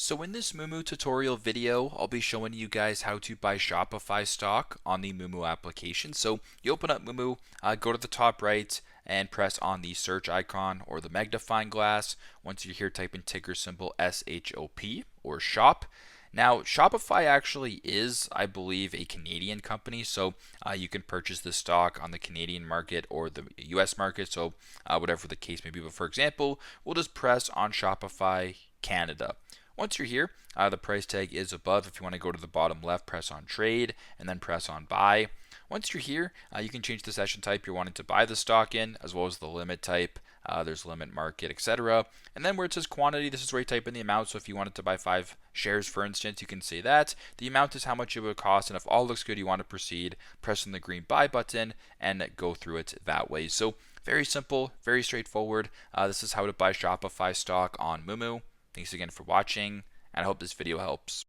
So in this Moomoo tutorial video, I'll be showing you guys how to buy Shopify stock on the Moomoo application. So you open up Moomoo, go to the top right, and press on the search icon or the magnifying glass. Once you're here, type in ticker symbol SHOP or shop. Now, Shopify actually is, I believe, a Canadian company, so you can purchase the stock on the Canadian market or the US market, so whatever the case may be. But for example, we'll just press on Shopify Canada. Once you're here, the price tag is above. If you want to go to the bottom left, press on trade and then press on buy. Once you're here, you can change the session type you're wanting to buy the stock in, as well as the limit type. There's limit market, etc. And then where it says quantity, this is where you type in the amount. So if you wanted to buy 5 shares, for instance, you can say that. The amount is how much it would cost, and if all looks good, you want to proceed, press on the green buy button and go through it that way. So very simple, very straightforward. This is how to buy Shopify stock on Moomoo. Thanks again for watching, and I hope this video helps.